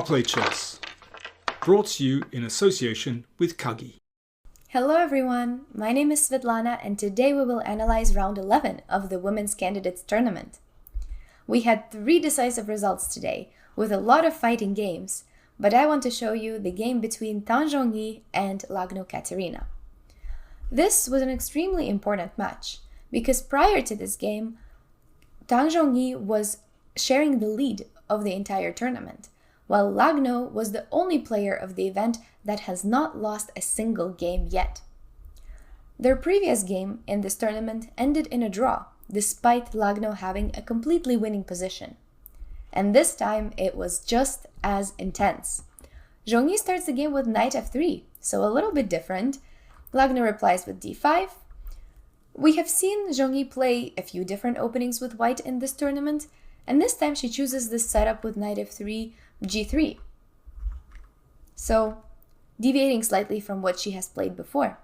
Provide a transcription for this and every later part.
Play Chess, brought to you in association with Kagi. Hello everyone, my name is Svetlana and today we will analyze round 11 of the Women's Candidates Tournament. We had 3 decisive results today, with a lot of fighting games, but I want to show you the game between Zhongyi and Lagno Kateryna. This was an extremely important match, because prior to this game, Zhongyi was sharing the lead of the entire tournament, while Lagno was the only player of the event that has not lost a single game yet. Their previous game in this tournament ended in a draw, despite Lagno having a completely winning position. And this time it was just as intense. Zhongyi starts the game with knight f3, so a little bit different. Lagno replies with d5. We have seen Zhongyi play a few different openings with white in this tournament, and this time she chooses this setup with knight f3, g3. So, deviating slightly from what she has played before.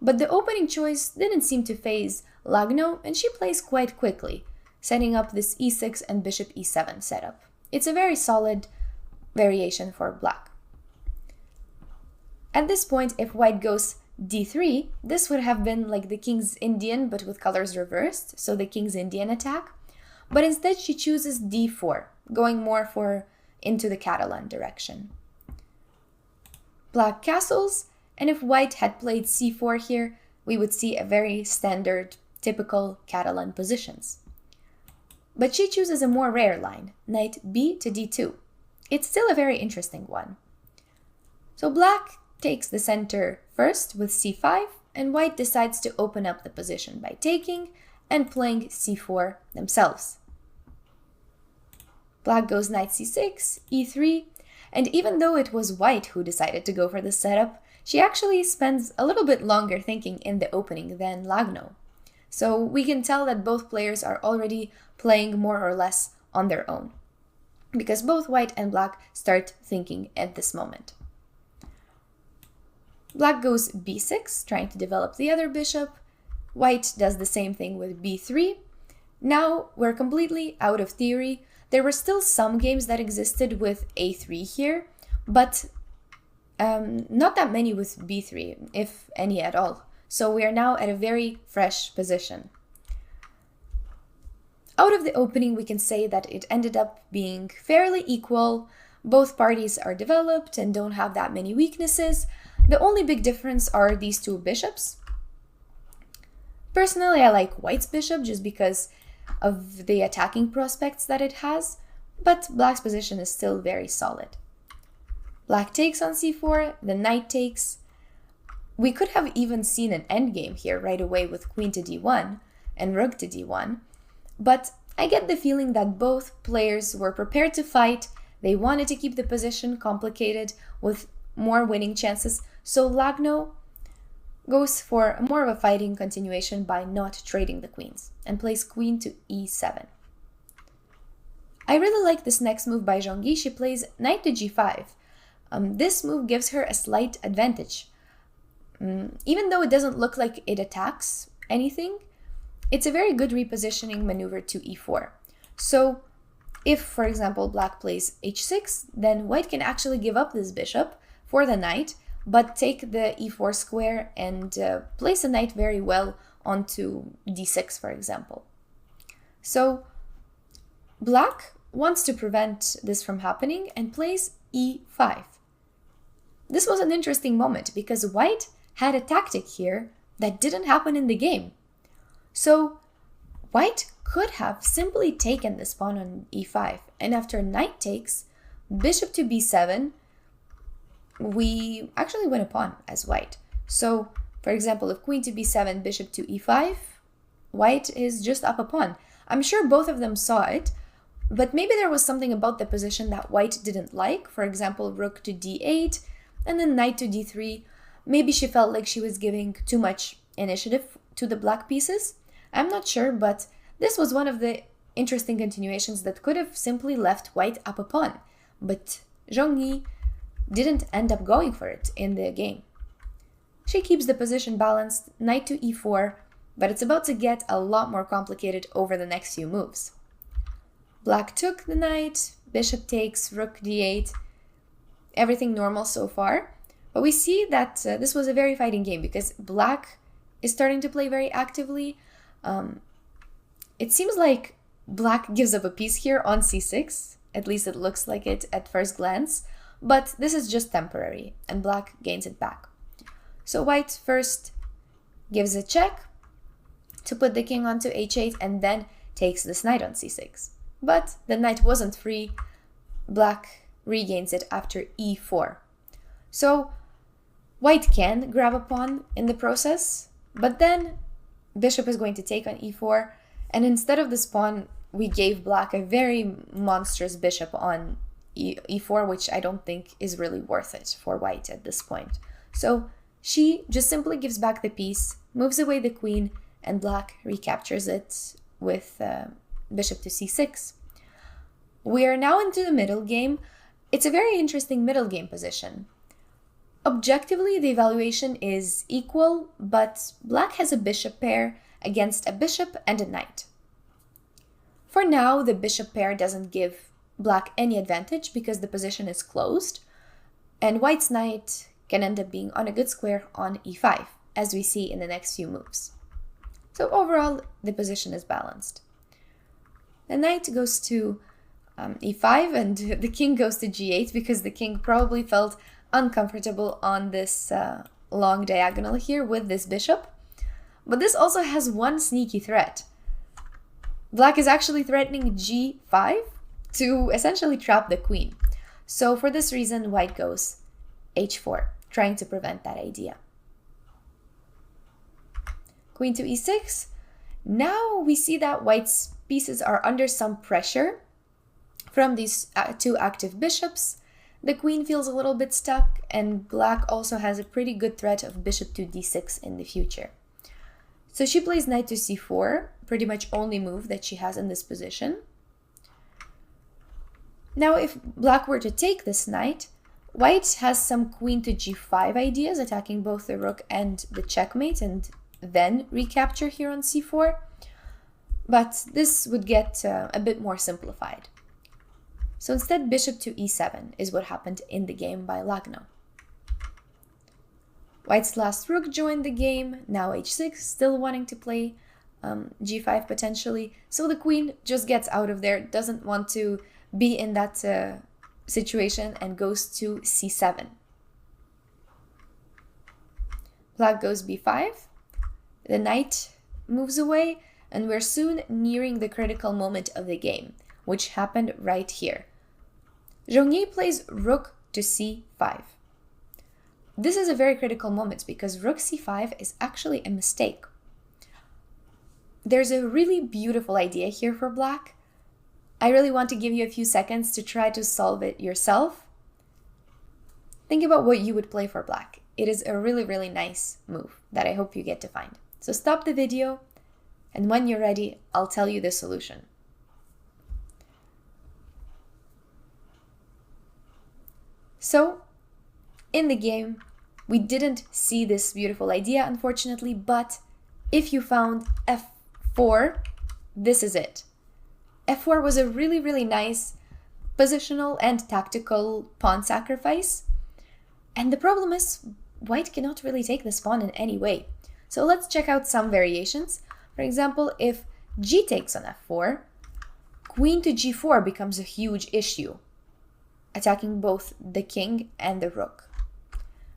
But the opening choice didn't seem to faze Lagno, and she plays quite quickly, setting up this e6 and bishop e7 setup. It's a very solid variation for black. At this point, if white goes d3, this would have been like the King's Indian but with colors reversed, so the King's Indian attack. But instead she chooses d4, going more for into the Catalan direction. Black castles, and if white had played c4 here, we would see a very standard, typical Catalan positions. But she chooses a more rare line, knight b to d2. It's still a very interesting one. So black takes the center first with c5, and white decides to open up the position by taking and playing c4 themselves. Black goes knight c6, e3, and even though it was white who decided to go for this setup, she actually spends a little bit longer thinking in the opening than Lagno. So we can tell that both players are already playing more or less on their own, because both white and black start thinking at this moment. Black goes b6, trying to develop the other bishop. White does the same thing with b3. Now we're completely out of theory. There were still some games that existed with a3 here, but not that many with b3, if any at all. So we are now at a very fresh position. Out of the opening, we can say that it ended up being fairly equal. Both parties are developed and don't have that many weaknesses. The only big difference are these two bishops. Personally, I like white's bishop just because of the attacking prospects that it has, but black's position is still very solid. Black takes on c4, the knight takes. We could have even seen an endgame here right away with queen to d1 and rook to d1, but I get the feeling that both players were prepared to fight. They wanted to keep the position complicated with more winning chances, so Lagno goes for more of a fighting continuation by not trading the queens and plays queen to e7. I really like this next move by Zhongyi. She plays knight to g5. This move gives her a slight advantage. Even though it doesn't look like it attacks anything, it's a very good repositioning maneuver to e4. So if, for example, black plays h6, then white can actually give up this bishop for the knight, but take the e4 square and place the knight very well onto d6, for example. So black wants to prevent this from happening and plays e5. This was an interesting moment because white had a tactic here that didn't happen in the game. So white could have simply taken this pawn on e5, and after knight takes, bishop to b7, we actually win a pawn as white. So, for example, if queen to b7, bishop to e5, white is just up a pawn. I'm sure both of them saw it, but maybe there was something about the position that white didn't like. For example, rook to d8, and then knight to d3. Maybe she felt like she was giving too much initiative to the black pieces. I'm not sure, but this was one of the interesting continuations that could have simply left white up a pawn. But Zhongyi didn't end up going for it in the game. She keeps the position balanced, knight to e4, but it's about to get a lot more complicated over the next few moves. Black took the knight, bishop takes, rook d8, everything normal so far. But we see that this was a very fighting game because black is starting to play very actively. It seems like black gives up a piece here on c6. At least it looks like it at first glance. But this is just temporary, and black gains it back. So white first gives a check to put the king onto h8 and then takes this knight on c6. But the knight wasn't free. Black regains it after e4. So white can grab a pawn in the process, but then bishop is going to take on e4, and instead of this pawn, we gave black a very monstrous bishop on e4, which I don't think is really worth it for white at this point. So she just simply gives back the piece, moves away the queen, and black recaptures it with bishop to c6. We are now into the middle game. It's a very interesting middle game position. Objectively, the evaluation is equal, but black has a bishop pair against a bishop and a knight. For now, the bishop pair doesn't give black any advantage because the position is closed, and white's knight can end up being on a good square on e5, as we see in the next few moves. So overall, the position is balanced. The knight goes to e5, and the king goes to g8 because the king probably felt uncomfortable on this long diagonal here with this bishop. But this also has one sneaky threat. Black is actually threatening g5 to essentially trap the queen. So for this reason, white goes h4, trying to prevent that idea. Queen to e6. Now we see that white's pieces are under some pressure from these two active bishops. The queen feels a little bit stuck, and black also has a pretty good threat of bishop to d6 in the future. So she plays knight to c4, pretty much only move that she has in this position. Now if black were to take this knight, white has some queen to g5 ideas, attacking both the rook and the checkmate, and then recapture here on c4. But this would get a bit more simplified. So instead, bishop to e7 is what happened in the game by Lagno. White's last rook joined the game, now h6, still wanting to play g5 potentially. So the queen just gets out of there, doesn't want to be in that situation, and goes to c7. Black goes b5, the knight moves away, and we're soon nearing the critical moment of the game, which happened right here. Zhongyi plays rook to c5. This is a very critical moment because rook c5 is actually a mistake. There's a really beautiful idea here for black. I really want to give you a few seconds to try to solve it yourself. Think about what you would play for black. It is a really, really nice move that I hope you get to find. So stop the video, and when you're ready, I'll tell you the solution. So, in the game, we didn't see this beautiful idea, unfortunately, but if you found f4, this is it. f4 was a really, really nice positional and tactical pawn sacrifice. And the problem is, white cannot really take this pawn in any way. So let's check out some variations. For example, if g takes on f4, queen to g4 becomes a huge issue, attacking both the king and the rook.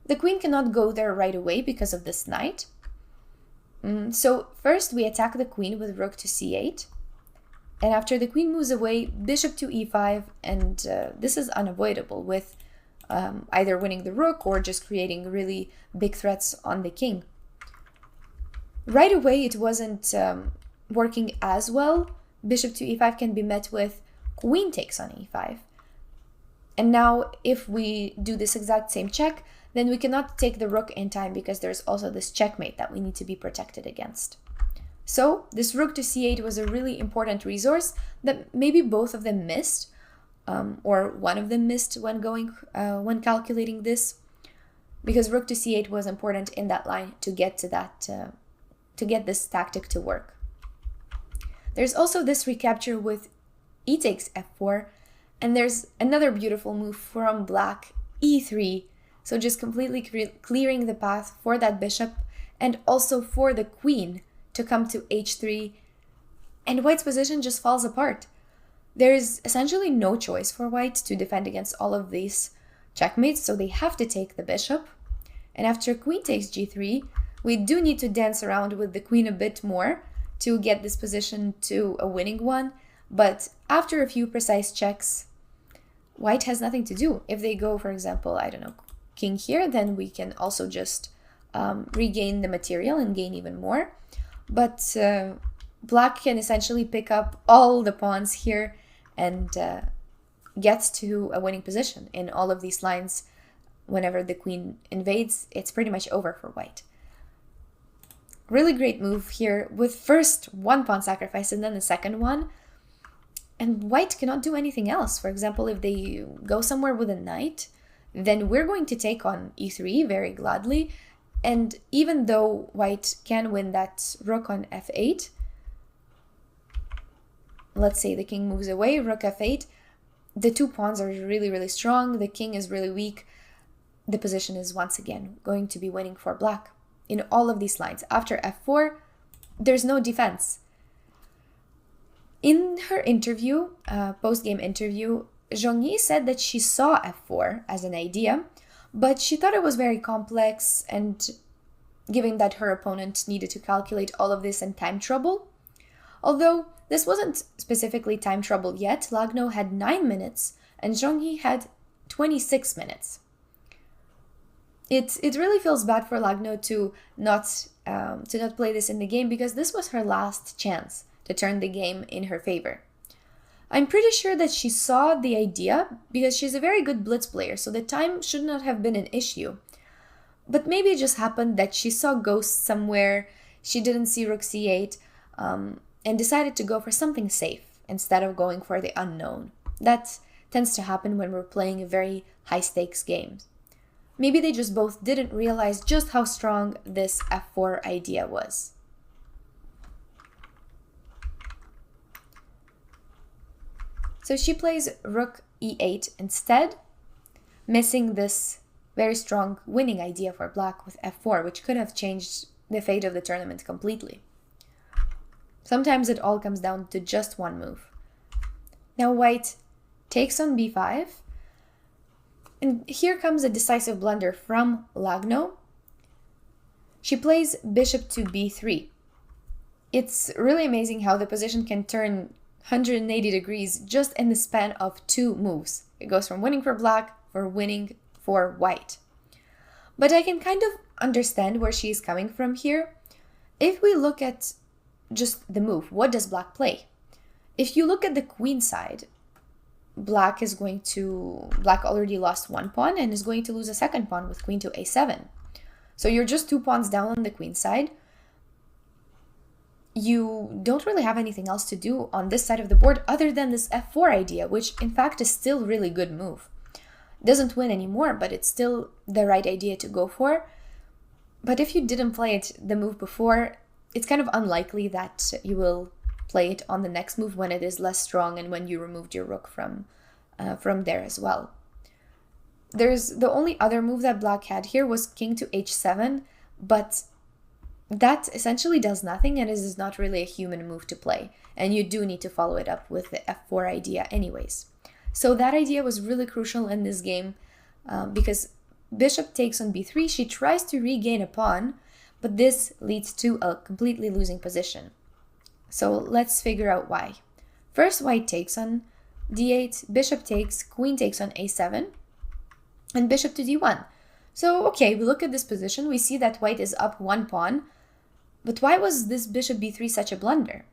The queen cannot go there right away because of this knight. So first we attack the queen with rook to c8. And after the queen moves away, bishop to e5, and this is unavoidable with either winning the rook or just creating really big threats on the king. Right away it wasn't working as well. Bishop to e5 can be met with queen takes on e5. And now if we do this exact same check, then we cannot take the rook in time because there's also this checkmate that we need to be protected against. So this rook to c8 was a really important resource that maybe both of them missed, or one of them missed when calculating this, because rook to c8 was important in that line to get to that to get this tactic to work. There's also this recapture with e takes f4, And there's another beautiful move from black, e3. So just completely clearing the path for that bishop and also for the queen to come to h3. And white's position just falls apart. There is essentially no choice for white to defend against all of these checkmates, so they have to take the bishop. And after queen takes g3, we do need to dance around with the queen a bit more to get this position to a winning one. But after a few precise checks, white has nothing to do. If they go, for example, I don't know, king here, then we can also just regain the material and gain even more. But black can essentially pick up all the pawns here and gets to a winning position in all of these lines. Whenever the queen invades, it's pretty much over for white. Really great move here with first one pawn sacrifice and then the second one. And white cannot do anything else. For example, if they go somewhere with a knight, then we're going to take on e3 very gladly. And even though white can win that rook on f8, let's say the king moves away, rook f8, the two pawns are really, really strong. The king is really weak. The position is once again going to be winning for black in all of these lines. After f4, there's no defense. In her interview, post-game interview, Zhongyi said that she saw f4 as an idea, but she thought it was very complex, and given that her opponent needed to calculate all of this in time trouble. Although this wasn't specifically time trouble yet, Lagno had 9 minutes and Zhongyi had 26 minutes. It really feels bad for Lagno to not play this in the game, because this was her last chance to turn the game in her favor. I'm pretty sure that she saw the idea because she's a very good blitz player, so the time should not have been an issue. But maybe it just happened that she saw ghosts somewhere, she didn't see rook c8, and decided to go for something safe instead of going for the unknown. That tends to happen when we're playing very high-stakes games. Maybe they just both didn't realize just how strong this f4 idea was. So she plays rook e8 instead, missing this very strong winning idea for black with f4, which could have changed the fate of the tournament completely. Sometimes it all comes down to just one move. Now white takes on b5, and here comes a decisive blunder from Lagno. She plays bishop to b3. It's really amazing how the position can turn 180 degrees just in the span of 2 moves. It goes from winning for black for winning for white. But I can kind of understand where she is coming from here. If we look at just the move, what does black play? If you look at the queen side, black already lost one pawn and is going to lose a second pawn with queen to a7. So you're just 2 pawns down on the queen side. You don't really have anything else to do on this side of the board other than this f4 idea, which in fact is still a really good move. Doesn't win anymore, but it's still the right idea to go for. But if you didn't play it the move before, it's kind of unlikely that you will play it on the next move when it is less strong and when you removed your rook from there as well. The only other move that black had here was king to h7, but that essentially does nothing and is not really a human move to play, and you do need to follow it up with the f4 idea anyways. So that idea was really crucial in this game because bishop takes on b3, she tries to regain a pawn, but this leads to a completely losing position. So let's figure out why. First, white takes on d8, bishop takes, queen takes on a7, and bishop to d1. So okay, we look at this position, we see that white is up 1 pawn, but why was this bishop b3 such a blunder?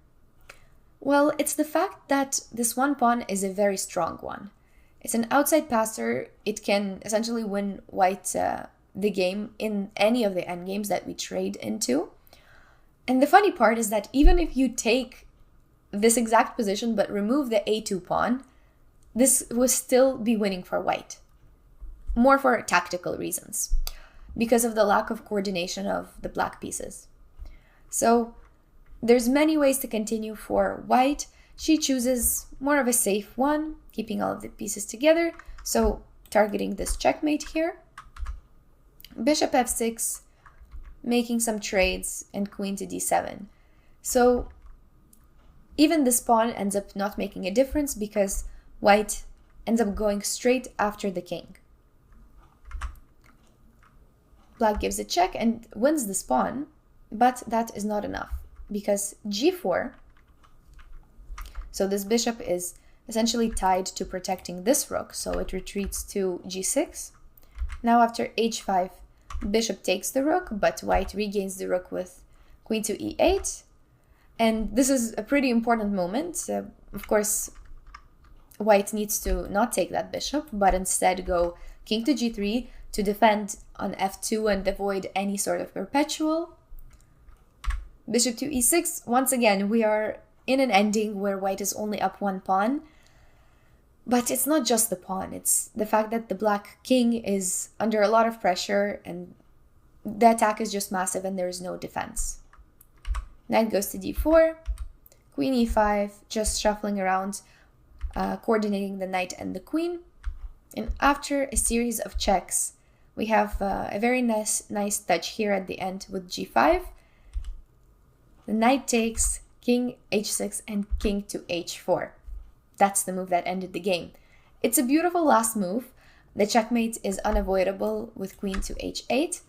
Well, it's the fact that this 1 pawn is a very strong one. It's an outside passer. It can essentially win white the game in any of the endgames that we trade into. And the funny part is that even if you take this exact position but remove the a2 pawn, this will still be winning for white. More for tactical reasons, because of the lack of coordination of the black pieces. So there's many ways to continue for white she chooses more of a safe one, keeping all of the pieces together, so targeting this checkmate here. Bishop f6, making some trades, and queen to d7. So even this pawn ends up not making a difference because white ends up going straight after the king. Black gives a check and wins this pawn, but that is not enough because g4, so this bishop is essentially tied to protecting this rook, so it retreats to g6. Now after h5, bishop takes the rook, but white regains the rook with queen to e8. And this is a pretty important moment. Of course, white needs to not take that bishop, but instead go king to g3 to defend on f2 and avoid any sort of perpetual. Bishop to e6. Once again, we are in an ending where white is only up one pawn. But it's not just the pawn, it's the fact that the black king is under a lot of pressure and the attack is just massive and there is no defense. Knight goes to d4, queen e5, just shuffling around, coordinating the knight and the queen. And after a series of checks, we have a very nice touch here at the end with g5. The knight takes, king h6, and king to h4. That's the move that ended the game. It's a beautiful last move. The checkmate is unavoidable with queen to h8.